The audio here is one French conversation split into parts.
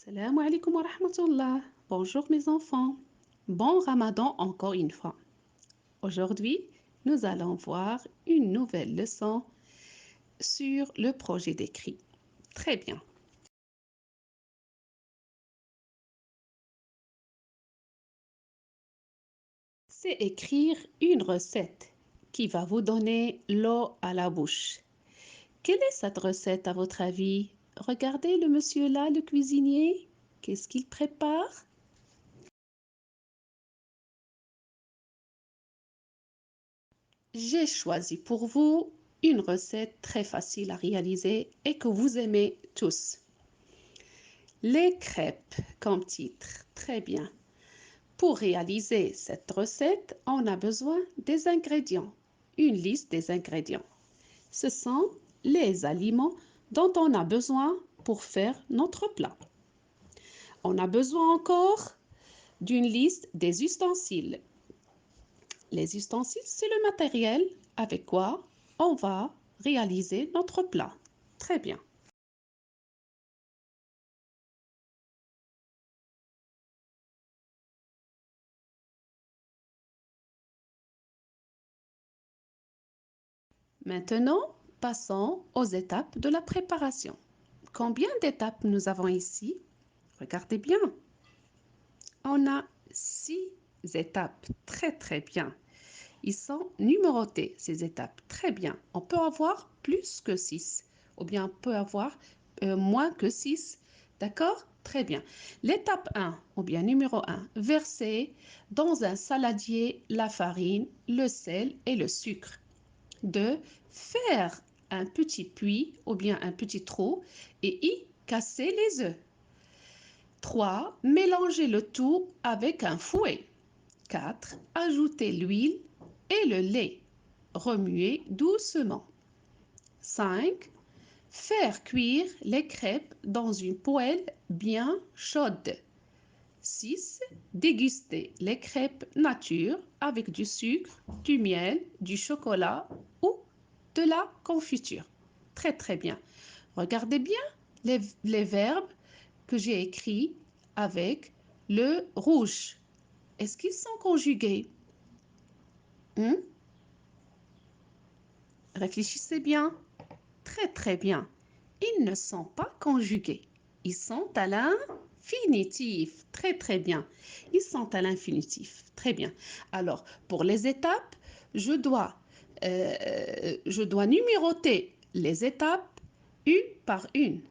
Salam alaikum wa rahmatullah. Bonjour mes enfants. Bon Ramadan encore une fois. Aujourd'hui, nous allons voir une nouvelle leçon sur le projet d'écrit. Très bien. C'est écrire une recette qui va vous donner l'eau à la bouche. Quelle est cette recette à votre avis? Regardez le monsieur là, le cuisinier. Qu'est-ce qu'il prépare? J'ai choisi pour vous une recette très facile à réaliser et que vous aimez tous. Les crêpes comme titre. Très bien. Pour réaliser cette recette, on a besoin des ingrédients. Une liste des ingrédients. Ce sont les aliments dont on a besoin pour faire notre plat. On a besoin encore d'une liste des ustensiles. Les ustensiles, c'est le matériel avec quoi on va réaliser notre plat. Très bien. Maintenant, passons aux étapes de la préparation. Combien d'étapes nous avons ici? Regardez bien. On a 6 étapes. Très très bien. Ils sont numérotés, ces étapes. Très bien. On peut avoir plus que 6 ou bien on peut avoir moins que 6. D'accord? Très bien. L'étape 1 ou bien numéro 1, verser dans un saladier la farine, le sel et le sucre. 2. Faire un petit puits ou bien un petit trou et y casser les œufs. 3. Mélanger le tout avec un fouet. 4. Ajouter l'huile et le lait. Remuer doucement. 5. Faire cuire les crêpes dans une poêle bien chaude. 6. Déguster les crêpes nature avec du sucre, du miel, du chocolat ou de la confiture. Très très bien. Regardez bien les verbes que j'ai écrits avec le rouge. Est-ce qu'ils sont conjugués? Hmm? Réfléchissez bien. Très très bien. Ils ne sont pas conjugués. Ils sont à l'infinitif. Très très bien. Ils sont à l'infinitif. Très bien. Alors, pour les étapes, je dois, je dois numéroter les étapes une par une,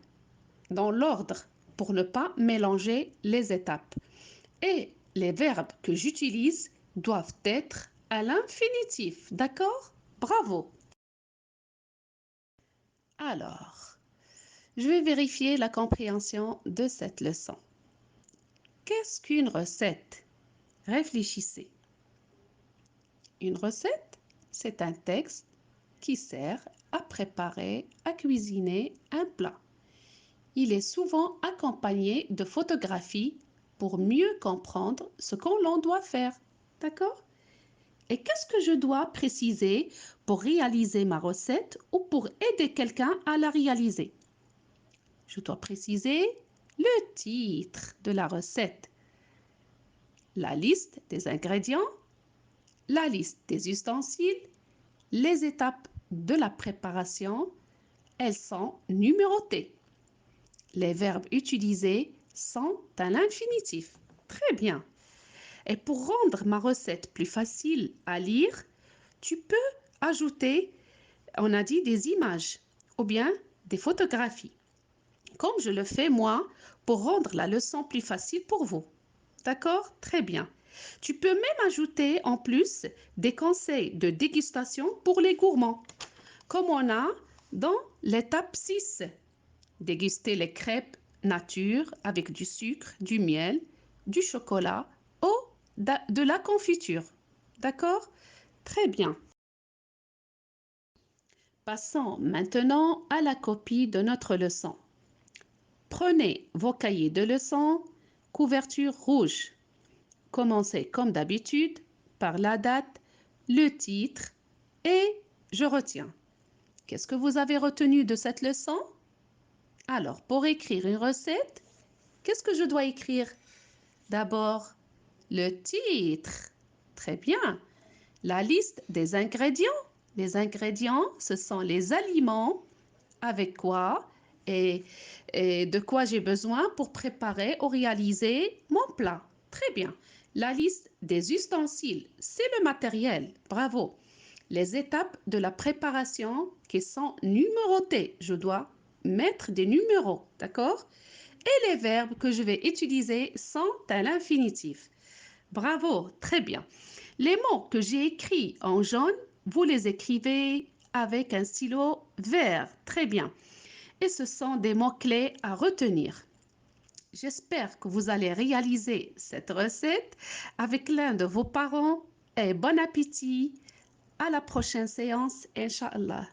dans l'ordre, pour ne pas mélanger les étapes. Et les verbes que j'utilise doivent être à l'infinitif. D'accord? Bravo. Alors, je vais vérifier la compréhension de cette leçon. Qu'est-ce qu'une recette? Réfléchissez. Une recette, c'est un texte qui sert à préparer, à cuisiner un plat. Il est souvent accompagné de photographies pour mieux comprendre ce qu'on l'on doit faire. D'accord? Et qu'est-ce que je dois préciser pour réaliser ma recette ou pour aider quelqu'un à la réaliser? Je dois préciser le titre de la recette, la liste des ingrédients, la liste des ustensiles, les étapes de la préparation. Elles sont numérotées. Les verbes utilisés sont à l'infinitif. Très bien. Et pour rendre ma recette plus facile à lire, tu peux ajouter, on a dit, des images ou bien des photographies, comme je le fais moi, pour rendre la leçon plus facile pour vous. D'accord? Très bien. Tu peux même ajouter en plus des conseils de dégustation pour les gourmands, comme on a dans l'étape 6. Déguster les crêpes nature avec du sucre, du miel, du chocolat ou de la confiture. D'accord? Très bien. Passons maintenant à la copie de notre leçon. Prenez vos cahiers de leçons, couverture rouge. Commencez comme d'habitude par la date, le titre et je retiens. Qu'est-ce que vous avez retenu de cette leçon? Alors, pour écrire une recette, qu'est-ce que je dois écrire? D'abord, le titre. Très bien. La liste des ingrédients. Les ingrédients, ce sont les aliments avec quoi et, et de quoi j'ai besoin pour préparer ou réaliser mon plat. Très bien. La liste des ustensiles, c'est le matériel. Bravo. Les étapes de la préparation qui sont numérotées. Je dois mettre des numéros, d'accord? Et les verbes que je vais utiliser sont à l'infinitif. Bravo, très bien. Les mots que j'ai écrits en jaune, vous les écrivez avec un stylo vert. Très bien. Et ce sont des mots-clés à retenir. J'espère que vous allez réaliser cette recette avec l'un de vos parents et bon appétit. À la prochaine séance, Inch'Allah.